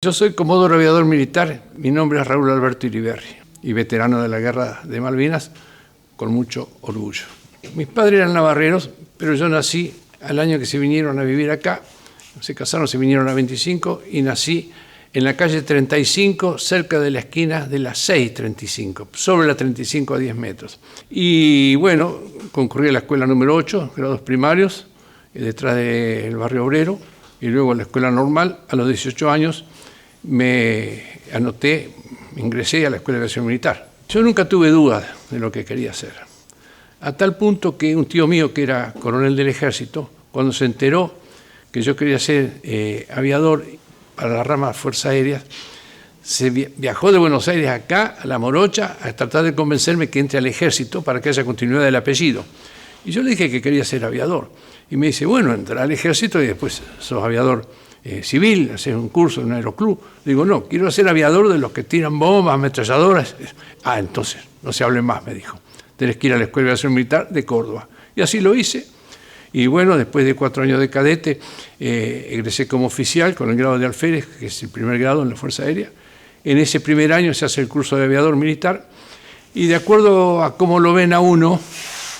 Yo soy comodoro aviador militar, mi nombre es Raúl Alberto Iriberri y veterano de la Guerra de Malvinas con mucho orgullo. Mis padres eran navarreros, pero yo nací al año que se vinieron a vivir acá, se casaron, se vinieron a 25 y nací en la calle 35, cerca de la esquina de la 635, sobre la 35 a 10 metros. Y bueno, concurrí a la escuela número 8, grados primarios, detrás del barrio obrero, y luego a la escuela normal. A los 18 años me anoté, ingresé a la Escuela de Aviación Militar. Yo nunca tuve dudas de lo que quería hacer, a tal punto que un tío mío que era coronel del ejército, cuando se enteró que yo quería ser aviador para la rama de Fuerzas Aéreas, se viajó de Buenos Aires acá, a La Morocha, a tratar de convencerme que entre al ejército para que haya continuidad del apellido. Y yo le dije que quería ser aviador. Y me dice, bueno, entra al ejército y después sos aviador civil, haces un curso en un aeroclub. Digo, no, quiero ser aviador de los que tiran bombas, ametralladoras. Ah, entonces, no se hable más, me dijo. Tenés que ir a la Escuela de Aviación Militar de Córdoba. Y así lo hice. Y bueno, después de 4 años de cadete, egresé como oficial con el grado de alférez, que es el primer grado en la Fuerza Aérea. En ese primer año se hace el curso de aviador militar. Y de acuerdo a cómo lo ven a uno,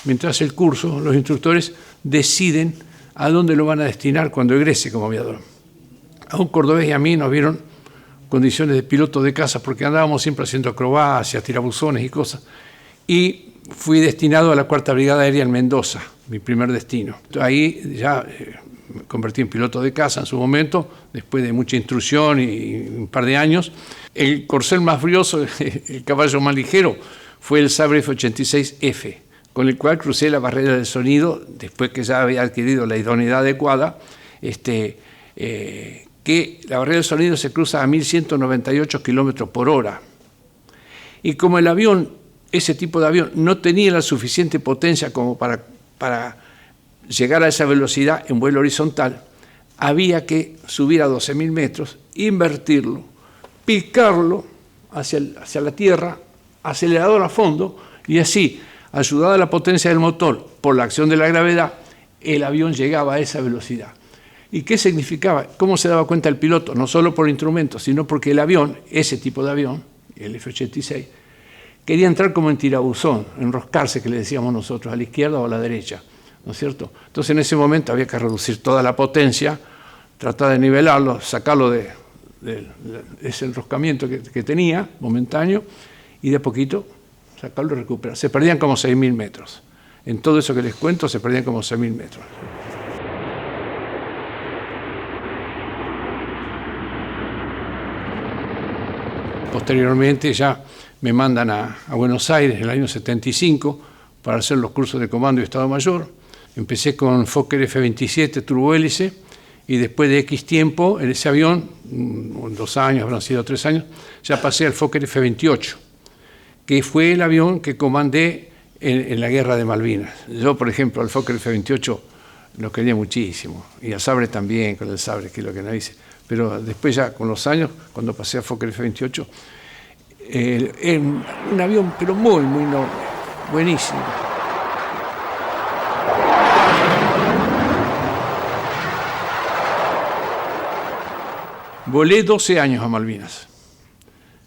mientras hace el curso, los instructores deciden a dónde lo van a destinar cuando egrese como aviador. A un cordobés y a mí nos vieron condiciones de piloto de caza porque andábamos siempre haciendo acrobacias, tirabuzones y cosas. Y fui destinado a la 4ª Brigada Aérea en Mendoza, mi primer destino. Ahí ya me convertí en piloto de caza en su momento, después de mucha instrucción y un par de años. El corcel más brioso, el caballo más ligero, fue el Sabre F-86F, con el cual crucé la barrera del sonido, después que ya había adquirido la idoneidad adecuada, que la barrera del sonido se cruza a 1.198 kilómetros por hora. Y como el avión, ese tipo de avión, no tenía la suficiente potencia como para llegar a esa velocidad en vuelo horizontal, había que subir a 12.000 metros, invertirlo, picarlo hacia la tierra, acelerador a fondo, y así, ayudada la potencia del motor por la acción de la gravedad, el avión llegaba a esa velocidad. ¿Y qué significaba? ¿Cómo se daba cuenta el piloto? No solo por instrumentos, sino porque el avión, ese tipo de avión, el F-86, quería entrar como en tirabuzón, enroscarse, que le decíamos nosotros, a la izquierda o a la derecha, ¿no es cierto? Entonces en ese momento había que reducir toda la potencia, tratar de nivelarlo, sacarlo de ese enroscamiento que tenía, momentáneo, y de a poquito sacarlo y recuperar. Se perdían como 6.000 metros. En todo eso que les cuento se perdían como 6.000 metros. Posteriormente ya me mandan a Buenos Aires en el año 75 para hacer los cursos de comando y Estado Mayor. Empecé con Fokker F-27 turbohélice y después de X tiempo en ese avión, 2 años, habrán sido 3 años, ya pasé al Fokker F-28, que fue el avión que comandé en la Guerra de Malvinas. Yo, por ejemplo, al Fokker F-28 lo quería muchísimo, y al Sabre también, con el Sabre, que es lo que no hice. Pero después ya, con los años, cuando pasé a Fokker F-28, era un avión, pero muy, muy noble, buenísimo. Volé 12 años a Malvinas.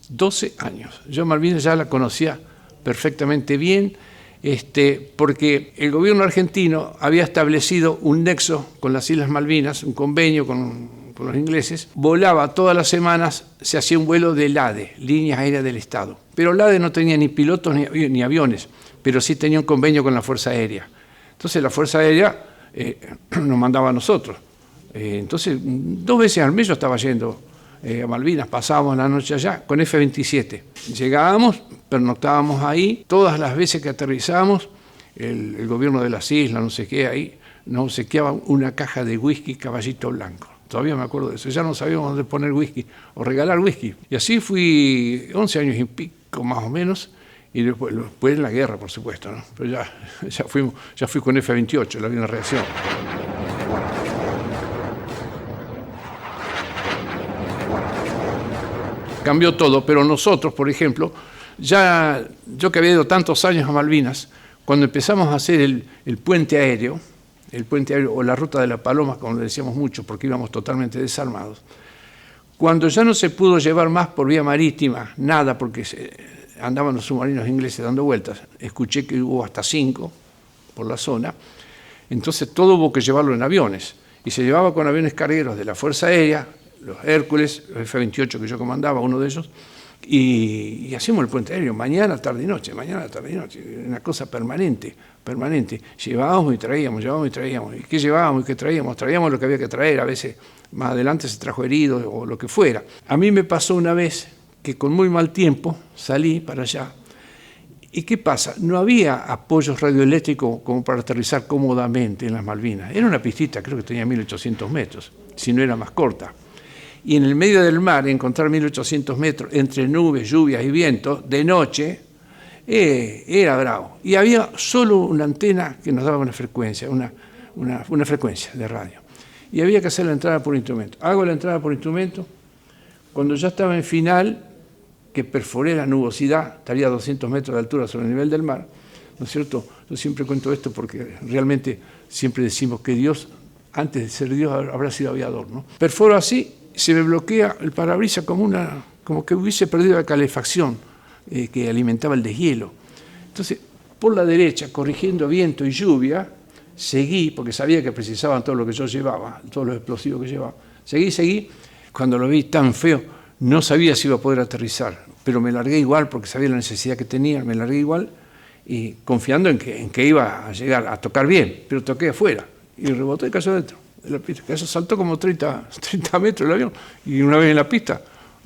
12 años. Yo Malvinas ya la conocía perfectamente bien, porque el gobierno argentino había establecido un nexo con las Islas Malvinas, un convenio con los ingleses. Volaba todas las semanas, se hacía un vuelo de LADE, Líneas Aéreas del Estado. Pero LADE no tenía ni pilotos ni aviones, pero sí tenía un convenio con la Fuerza Aérea. Entonces la Fuerza Aérea nos mandaba a nosotros. Entonces 2 veces al mes yo estaba yendo a Malvinas, pasábamos la noche allá con F-27. Llegábamos, pernoctábamos ahí, todas las veces que aterrizábamos, el gobierno de las islas, no sé qué, ahí nos obsequiaba una caja de whisky Caballito Blanco. Todavía me acuerdo de eso, ya no sabíamos dónde poner whisky o regalar whisky. Y así fui 11 años y pico más o menos, y después en la guerra, por supuesto, ¿no? Pero ya fui con F-28, el avión de reacción. Cambió todo, pero nosotros, por ejemplo, ya yo que había ido tantos años a Malvinas, cuando empezamos a hacer el puente aéreo o la ruta de la Paloma, como le decíamos mucho, porque íbamos totalmente desarmados, Cuando ya no se pudo llevar más por vía marítima, nada, porque andaban los submarinos ingleses dando vueltas, escuché que hubo hasta 5 por la zona, entonces todo hubo que llevarlo en aviones, y se llevaba con aviones cargueros de la Fuerza Aérea, los Hércules, los F-28 que yo comandaba, uno de ellos, y hacíamos el puente aéreo, mañana, tarde y noche, una cosa permanente. Llevábamos y traíamos, ¿y qué llevábamos y qué traíamos? Traíamos lo que había que traer, a veces más adelante se trajo heridos o lo que fuera. A mí me pasó una vez que con muy mal tiempo salí para allá, ¿y qué pasa? No había apoyos radioeléctricos como para aterrizar cómodamente en las Malvinas. Era una pistita, creo que tenía 1800 metros, si no era más corta. Y en el medio del mar, encontrar 1800 metros entre nubes, lluvias y vientos, de noche, era bravo. Y había solo una antena que nos daba una frecuencia, una frecuencia de radio. Y había que hacer la entrada por instrumento. Hago la entrada por instrumento. Cuando ya estaba en final, que perforé la nubosidad, estaría a 200 metros de altura sobre el nivel del mar, ¿no es cierto? Yo siempre cuento esto porque realmente siempre decimos que Dios, antes de ser Dios, habrá sido aviador, ¿no? Perforo así, se me bloquea el parabrisas como que hubiese perdido la calefacción que alimentaba el deshielo. Entonces, por la derecha, corrigiendo viento y lluvia, seguí, porque sabía que precisaban todo lo que yo llevaba, todos los explosivos que llevaba. Seguí. Cuando lo vi tan feo, no sabía si iba a poder aterrizar, pero me largué igual porque sabía la necesidad que tenía, me largué igual y confiando en que iba a llegar a tocar bien, pero toqué afuera y rebotó y cayó dentro de la pista. Eso saltó como 30 metros el avión y una vez en la pista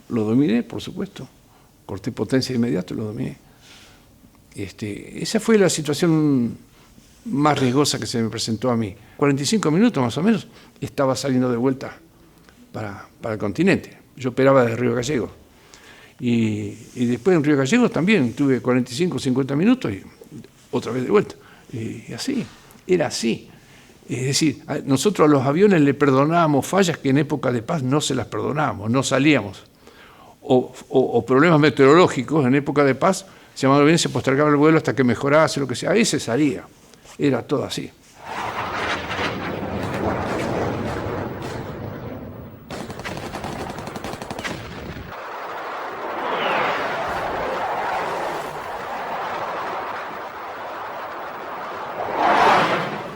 lo dominé, por supuesto. Corté potencia de inmediato y lo dominé. Esa fue la situación más riesgosa que se me presentó a mí. 45 minutos más o menos estaba saliendo de vuelta para el continente. Yo operaba desde Río Gallegos. Y después en Río Gallegos también tuve 45 o 50 minutos y otra vez de vuelta. Y así, era así. Es decir, nosotros a los aviones le perdonábamos fallas que en época de paz no se las perdonábamos, no salíamos. O problemas meteorológicos en época de paz, se llamaba bien, se postergaba el vuelo hasta que mejorase, lo que sea. Ahí se salía. Era todo así.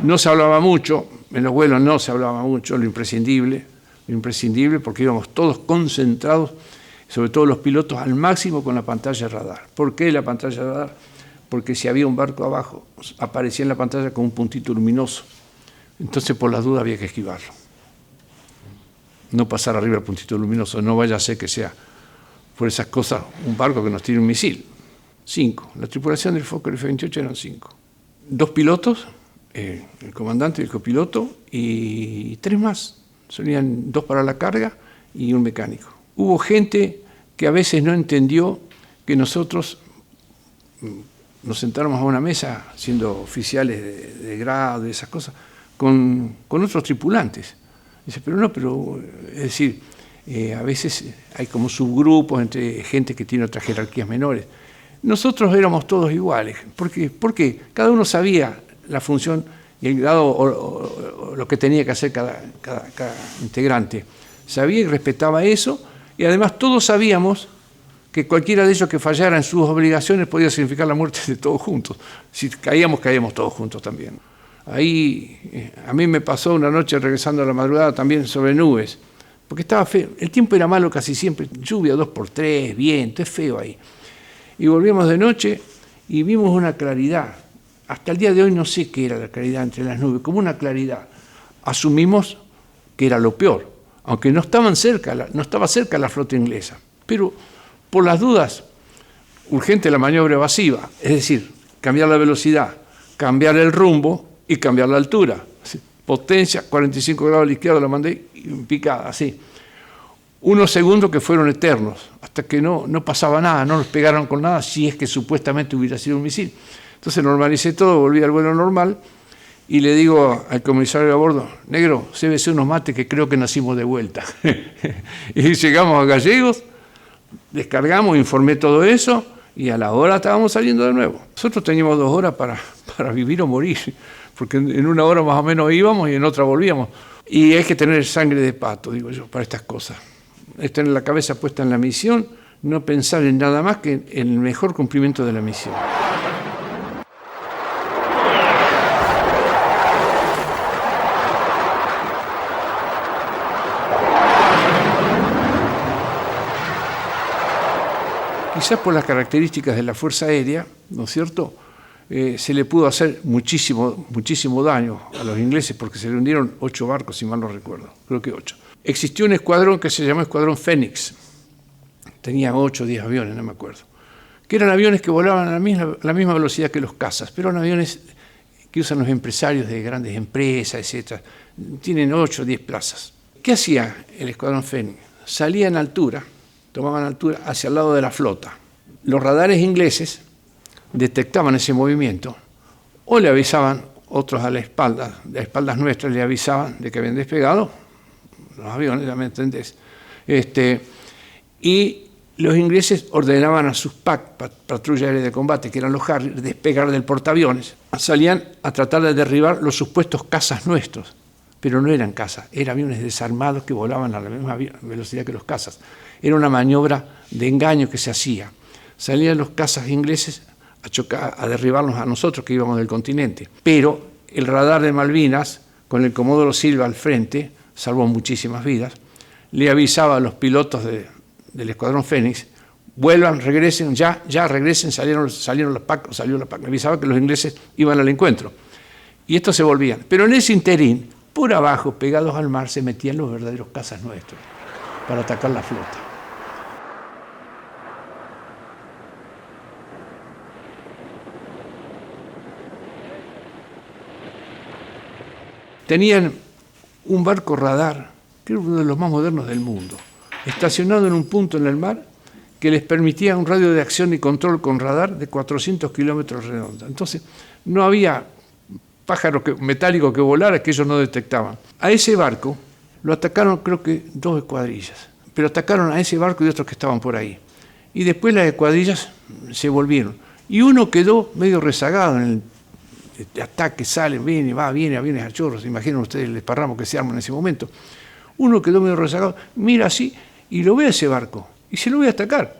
No se hablaba mucho, en los vuelos no se hablaba mucho, lo imprescindible porque íbamos todos concentrados, sobre todo los pilotos, al máximo con la pantalla de radar. ¿Por qué la pantalla de radar? Porque si había un barco abajo, aparecía en la pantalla con un puntito luminoso. Entonces, por las dudas, había que esquivarlo. No pasar arriba el puntito luminoso, no vaya a ser que sea, por esas cosas, un barco que nos tire un misil. 5. La tripulación del Fokker F-28 eran 5. 2 pilotos, el comandante y el copiloto, y 3 más. Solían 2 para la carga y un mecánico. Hubo gente que a veces no entendió que nosotros nos sentáramos a una mesa, siendo oficiales de grado, de esas cosas, con otros tripulantes. Dice, es decir, a veces hay como subgrupos entre gente que tiene otras jerarquías menores. Nosotros éramos todos iguales. ¿Por qué? Cada uno sabía la función y el grado o lo que tenía que hacer cada integrante. Sabía y respetaba eso, y además todos sabíamos que cualquiera de ellos que fallara en sus obligaciones podía significar la muerte de todos juntos. Si caíamos todos juntos también. Ahí, a mí me pasó una noche regresando a la madrugada también sobre nubes, porque estaba feo. El tiempo era malo casi siempre, lluvia 2x3, viento, es feo ahí. Y volvíamos de noche y vimos una claridad. Hasta el día de hoy no sé qué era la claridad entre las nubes, como una claridad. Asumimos que era lo peor, aunque no estaba cerca la flota inglesa. Pero por las dudas, urgente la maniobra evasiva, es decir, cambiar la velocidad, cambiar el rumbo y cambiar la altura. Potencia, 45 grados a la izquierda, la mandé picada, así. Unos segundos que fueron eternos, hasta que no pasaba nada, no nos pegaron con nada, si es que supuestamente hubiera sido un misil. Entonces normalicé todo, volví al vuelo normal y le digo al comisario de a bordo, negro, sébese unos mates que creo que nacimos de vuelta. Y llegamos a Gallegos, descargamos, informé todo eso y a la hora estábamos saliendo de nuevo. Nosotros teníamos 2 horas para vivir o morir, porque en una hora más o menos íbamos y en otra volvíamos. Y hay que tener sangre de pato, digo yo, para estas cosas. es tener la cabeza puesta en la misión, no pensar en nada más que en el mejor cumplimiento de la misión. Quizás por las características de la Fuerza Aérea, ¿no es cierto?, se le pudo hacer muchísimo daño a los ingleses porque se le hundieron 8 barcos, si mal no recuerdo, creo que 8. Existió un escuadrón que se llamó Escuadrón Fénix, tenía 8 o 10 aviones, no me acuerdo, que eran aviones que volaban a la misma velocidad que los cazas, pero eran aviones que usan los empresarios de grandes empresas, etc. Tienen 8 o 10 plazas. ¿Qué hacía el Escuadrón Fénix? Salía en altura, tomaban altura hacia el lado de la flota. Los radares ingleses detectaban ese movimiento o le avisaban otros a espaldas nuestras le avisaban de que habían despegado los aviones, ya me entendés. Y los ingleses ordenaban a sus PAC, patrullas aéreas de combate, que eran los Harrier, despegar del portaaviones. Salían a tratar de derribar los supuestos cazas nuestros, pero no eran cazas, eran aviones desarmados que volaban a la misma velocidad que los cazas. Era una maniobra de engaño que se hacía. Salían los cazas ingleses a derribarnos a nosotros que íbamos del continente. Pero el radar de Malvinas, con el Comodoro Silva al frente, salvó muchísimas vidas, le avisaba a los pilotos del Escuadrón Fénix, vuelvan, regresen, ya regresen, salieron los PAC, salió la PAC, le avisaba que los ingleses iban al encuentro. Y estos se volvían. Pero en ese interín, por abajo, pegados al mar, se metían los verdaderos cazas nuestros para atacar la flota. Tenían un barco radar, que era uno de los más modernos del mundo, estacionado en un punto en el mar que les permitía un radio de acción y control con radar de 400 kilómetros redondos. Entonces, no había pájaro metálico que volara que ellos no detectaban. A ese barco lo atacaron, creo que 2 escuadrillas, pero atacaron a ese barco y otros que estaban por ahí. Y después las escuadrillas se volvieron. Y uno quedó medio rezagado en el ataque, sale, viene, aviones a chorros, imaginen ustedes el desparramo que se arma en ese momento. Uno quedó medio rezagado, mira así, y lo ve a ese barco, y se lo voy a atacar.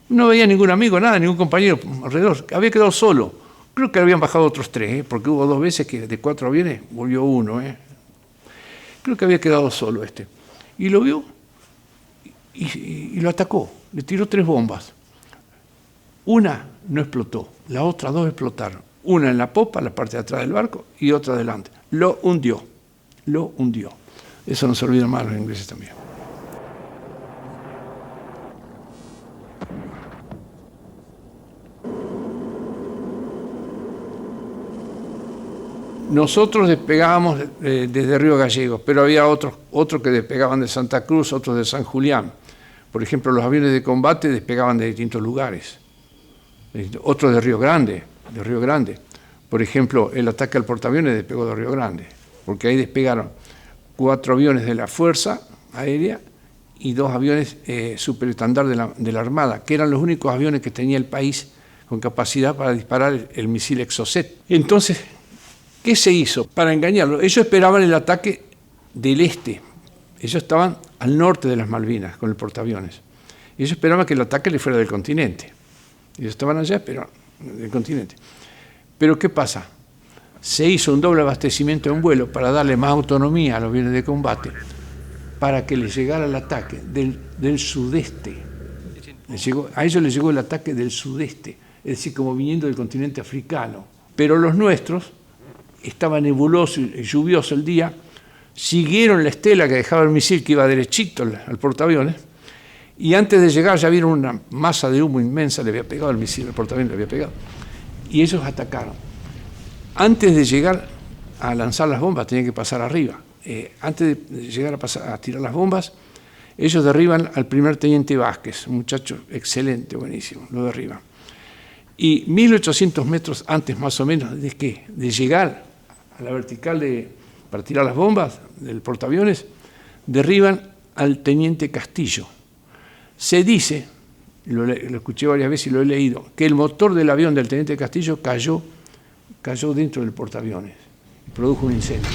No veía ningún amigo, nada, ningún compañero alrededor, había quedado solo. Creo que habían bajado otros 3, porque hubo 2 veces que de 4 aviones volvió uno. Creo que había quedado solo este. Y lo vio, y lo atacó, le tiró 3 bombas. Una no explotó, las otras 2 explotaron. Una en la popa, la parte de atrás del barco, y otra adelante. Lo hundió. Eso no se olvida más los ingleses también. Nosotros despegábamos desde Río Gallegos, pero había otros que despegaban de Santa Cruz, otros de San Julián. Por ejemplo, los aviones de combate despegaban de distintos lugares. Otros de Río Grande. Por ejemplo, el ataque al portaaviones despegó de Río Grande, porque ahí despegaron 4 aviones de la Fuerza Aérea y 2 aviones superestandar de la Armada, que eran los únicos aviones que tenía el país con capacidad para disparar el misil Exocet. Entonces, ¿qué se hizo para engañarlo? Ellos esperaban el ataque del este. Ellos estaban al norte de las Malvinas con el portaaviones. Ellos esperaban que el ataque le fuera del continente. Ellos estaban allá, pero del continente. Pero ¿qué pasa? Se hizo un doble abastecimiento en vuelo para darle más autonomía a los aviones de combate para que les llegara el ataque del sudeste. A ellos les llegó el ataque del sudeste, es decir, como viniendo del continente africano. Pero los nuestros, estaba nebuloso y lluvioso el día, siguieron la estela que dejaba el misil que iba derechito al portaaviones, y antes de llegar ya vieron una masa de humo inmensa, le había pegado el misil, el portaaviones le había pegado, y ellos atacaron. Antes de llegar a lanzar las bombas, tenían que pasar arriba. Antes de llegar a tirar las bombas, ellos derriban al primer teniente Vázquez, un muchacho excelente, buenísimo, lo derriban. Y 1800 metros antes más o menos de llegar a la vertical para tirar las bombas del portaaviones, derriban al teniente Castillo. Se dice, lo escuché varias veces y lo he leído, que el motor del avión del teniente Castillo cayó dentro del portaaviones y produjo un incendio.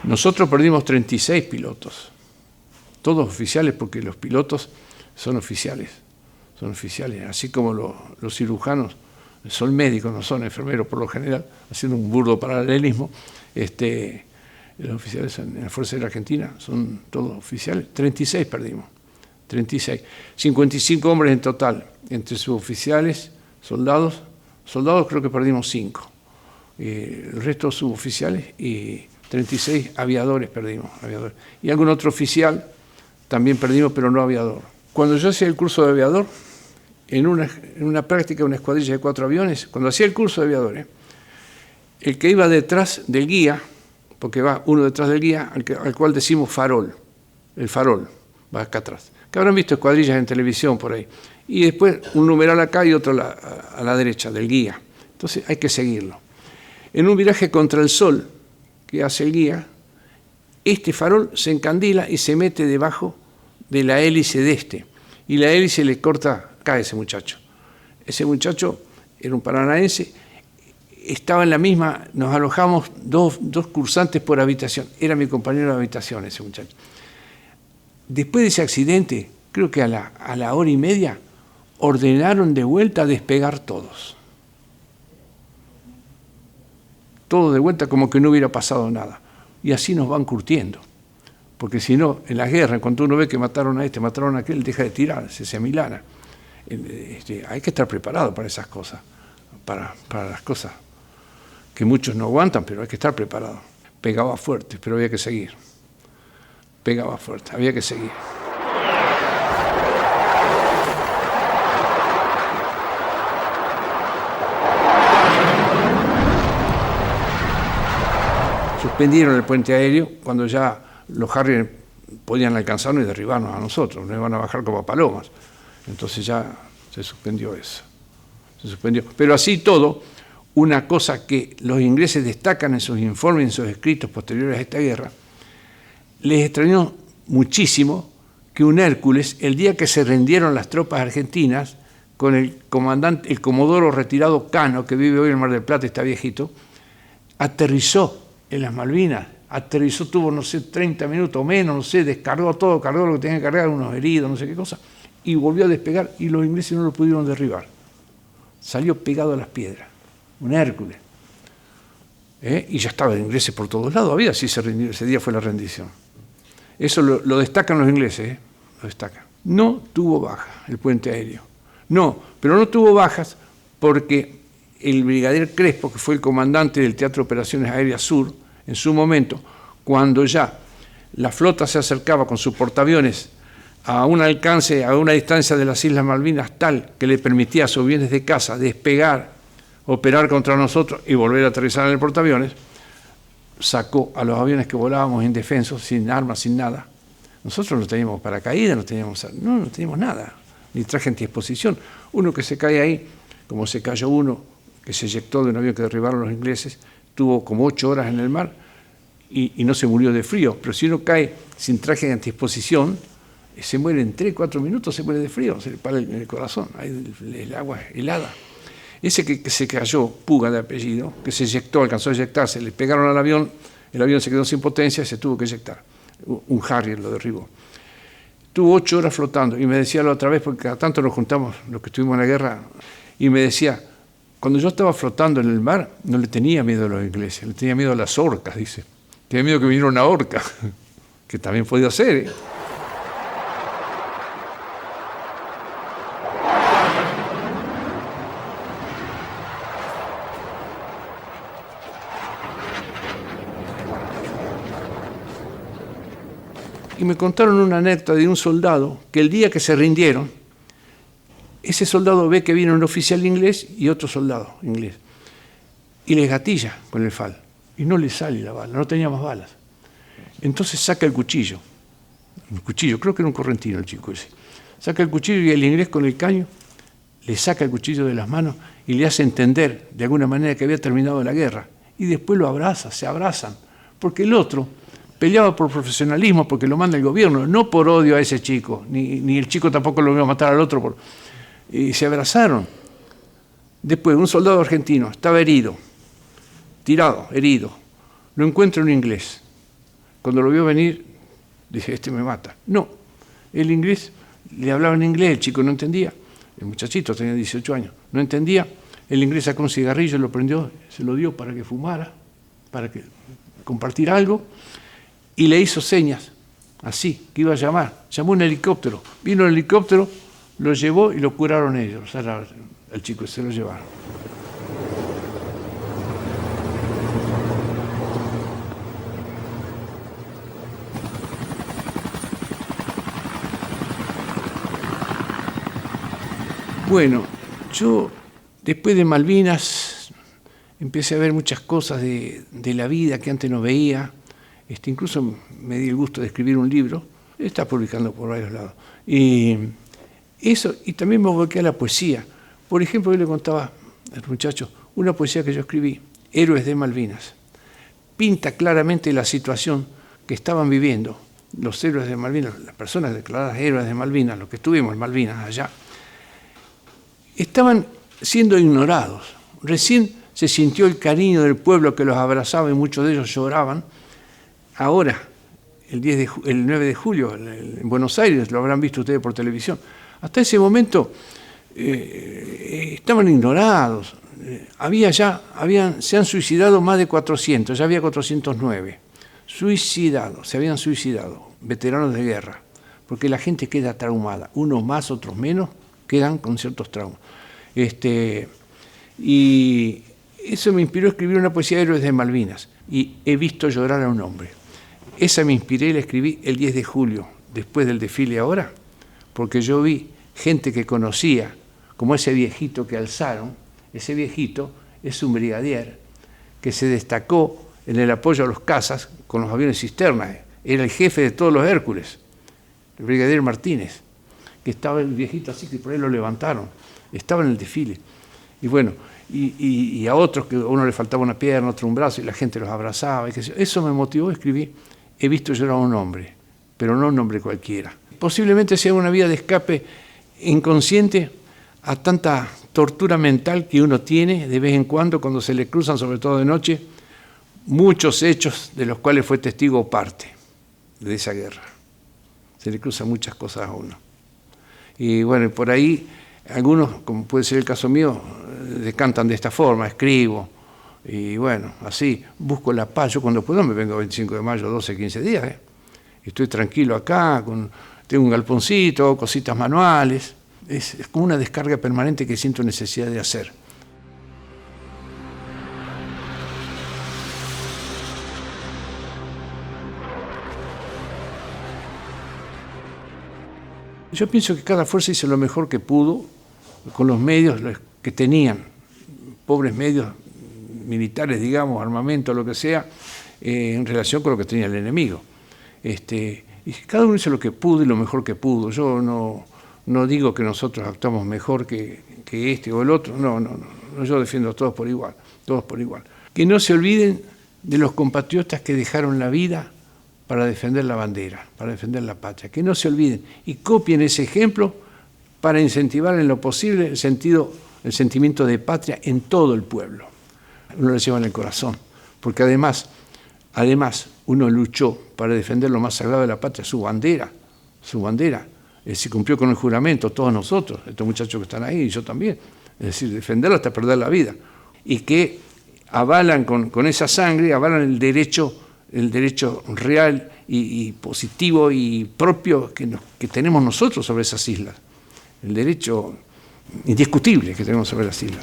Nosotros perdimos 36 pilotos, todos oficiales, porque los pilotos son oficiales, así como los cirujanos son médicos, no son enfermeros por lo general, haciendo un burdo paralelismo. Los oficiales en la Fuerza Aérea Argentina son todos oficiales. 36 perdimos, 36. 55 hombres en total, entre suboficiales, soldados creo que perdimos 5. El resto suboficiales y 36 aviadores perdimos, aviadores. Y algún otro oficial también perdimos, pero no aviador. Cuando yo hacía el curso de aviador, en una práctica, una escuadrilla de 4 aviones, cuando hacía el curso de aviadores, el que iba detrás del guía, porque va uno detrás del guía, al cual decimos farol, el farol, va acá atrás, que habrán visto escuadrillas en televisión por ahí, y después un numeral acá y otro a la derecha del guía. Entonces hay que seguirlo. En un viraje contra el sol que hace el guía, este farol se encandila y se mete debajo de la hélice de este, y la hélice le corta, cae ese muchacho. Ese muchacho era un paranaense, estaba en la misma, nos alojamos dos cursantes por habitación, era mi compañero de habitación ese muchacho. Después de ese accidente, creo que a la hora y media, ordenaron de vuelta a despegar todos. Todo de vuelta como que no hubiera pasado nada. Y así nos van curtiendo. Porque si no, en la guerra, cuando uno ve que mataron a este, mataron a aquel, deja de tirar, se amilana. Hay que estar preparado para esas cosas, para las cosas que muchos no aguantan, pero hay que estar preparado. Pegaba fuerte, pero había que seguir. Pegaba fuerte, había que seguir. Suspendieron el puente aéreo cuando ya los Harrier podían alcanzarnos y derribarnos a nosotros, nos iban a bajar como palomas. Entonces ya se suspendió eso. Se suspendió. Pero así todo, una cosa que los ingleses destacan en sus informes, en sus escritos posteriores a esta guerra, les extrañó muchísimo que un Hércules, el día que se rindieron las tropas argentinas, con el comandante, el comodoro retirado Cano, que vive hoy en Mar del Plata, está viejito, aterrizó en las Malvinas, tuvo, no sé, 30 minutos o menos, no sé, descargó todo, cargó lo que tenía que cargar, unos heridos, no sé qué cosa, y volvió a despegar, y los ingleses no lo pudieron derribar. Salió pegado a las piedras, un Hércules. Y ya estaba de ingleses por todos lados, había, sí se rindió, ese día fue la rendición. Eso lo destacan los ingleses, lo destacan. No tuvo baja el puente aéreo. No, pero no tuvo bajas porque el brigadier Crespo, que fue el comandante del Teatro de Operaciones Aéreas Sur, en su momento, cuando ya la flota se acercaba con sus portaaviones a un alcance, a una distancia de las Islas Malvinas tal que le permitía a sus bienes de caza despegar, operar contra nosotros y volver a aterrizar en el portaaviones, sacó a los aviones que volábamos indefensos, sin armas, sin nada. Nosotros no teníamos paracaídas, no teníamos nada, ni traje antiexposición. Uno que se cae ahí, como se cayó uno que se eyectó de un avión que derribaron los ingleses, tuvo como 8 horas en el mar y no se murió de frío. Pero si uno cae sin traje de antiexposición, se muere en 3-4 minutos, se muere de frío, se le para el corazón, ahí el agua es helada. Ese que se cayó, Puga de apellido, que se eyectó, alcanzó a eyectarse, le pegaron al avión, el avión se quedó sin potencia y se tuvo que eyectar. Un Harrier lo derribó. Estuvo 8 horas flotando y me decía la otra vez, porque cada tanto nos juntamos los que estuvimos en la guerra, y me decía, cuando yo estaba flotando en el mar, no le tenía miedo a los ingleses, le tenía miedo a las orcas, dice. Tenía miedo que viniera una orca, que también podía ser, Y me contaron una anécdota de un soldado que el día que se rindieron, ese soldado ve que viene un oficial inglés y otro soldado inglés, y les gatilla con el FAL, y no le sale la bala, no tenía más balas. Entonces saca el cuchillo, creo que era un correntino el chico ese, saca el cuchillo y el inglés con el caño le saca el cuchillo de las manos y le hace entender de alguna manera que había terminado la guerra, y después lo abraza, se abrazan, porque el otro peleaba por profesionalismo, porque lo manda el gobierno, no por odio a ese chico, ni el chico tampoco lo iba a matar al otro, y se abrazaron. Después, un soldado argentino estaba herido, tirado, herido, lo encuentra un inglés, Cuando lo vio venir, dije, este me mata. No, el inglés, le hablaba en inglés, el chico no entendía, el muchachito tenía 18 años, no entendía, el inglés sacó un cigarrillo, lo prendió, se lo dio para que fumara, para que compartir algo, y le hizo señas, así, que iba a llamar. Llamó un helicóptero, vino el helicóptero, lo llevó y lo curaron ellos. O sea, el chico se lo llevaron. Bueno, yo después de Malvinas empecé a ver muchas cosas de la vida que antes no veía. Incluso me di el gusto de escribir un libro, está publicando por varios lados. Y también me volqué a la poesía. Por ejemplo, yo le contaba al muchacho una poesía que yo escribí, Héroes de Malvinas. Pinta claramente la situación que estaban viviendo los héroes de Malvinas, las personas declaradas héroes de Malvinas, los que estuvimos en Malvinas allá, estaban siendo ignorados. Recién se sintió el cariño del pueblo que los abrazaba y muchos de ellos lloraban. Ahora, el 9 de julio, en Buenos Aires, lo habrán visto ustedes por televisión, hasta ese momento estaban ignorados. Se han suicidado más de 400, ya había 409. Se habían suicidado, veteranos de guerra, porque la gente queda traumada, unos más, otros menos, quedan con ciertos traumas. Y eso me inspiró a escribir una poesía de Héroes de Malvinas, y he visto llorar a un hombre. Esa me inspiré y la escribí el 10 de julio, después del desfile ahora, porque yo vi gente que conocía, como ese viejito que alzaron. Ese viejito es un brigadier que se destacó en el apoyo a los cazas con los aviones cisterna. Era el jefe de todos los Hércules, el brigadier Martínez, que estaba el viejito así, que por ahí lo levantaron, estaba en el desfile. Y bueno, y a otros, que a uno le faltaba una pierna, a otro un brazo, y la gente los abrazaba. Eso me motivó a escribir. He visto llorar a un hombre, pero no un hombre cualquiera. Posiblemente sea una vía de escape inconsciente a tanta tortura mental que uno tiene de vez en cuando se le cruzan, sobre todo de noche, muchos hechos de los cuales fue testigo o parte de esa guerra. Se le cruzan muchas cosas a uno. Y bueno, por ahí algunos, como puede ser el caso mío, decantan de esta forma, escribo, y bueno, así, busco la paz. Yo cuando puedo me vengo 25 de mayo, 12, 15 días. Estoy tranquilo acá, tengo un galponcito, cositas manuales. Es como una descarga permanente que siento necesidad de hacer. Yo pienso que cada fuerza hizo lo mejor que pudo con los medios que tenían, pobres medios militares, digamos, armamento, lo que sea, en relación con lo que tenía el enemigo. Y cada uno hizo lo que pudo y lo mejor que pudo. Yo no digo que nosotros actuamos mejor que este o el otro, no, yo defiendo a todos por igual, todos por igual. Que no se olviden de los compatriotas que dejaron la vida para defender la bandera, para defender la patria, que no se olviden y copien ese ejemplo para incentivar en lo posible el sentimiento de patria en todo el pueblo. Uno lo lleva en el corazón, porque además uno luchó para defender lo más sagrado de la patria, su bandera. Se cumplió con el juramento, todos nosotros, estos muchachos que están ahí, y yo también, es decir, defenderla hasta perder la vida, y que avalan con esa sangre, avalan el derecho real y positivo y propio que tenemos nosotros sobre esas islas, el derecho indiscutible que tenemos sobre las islas.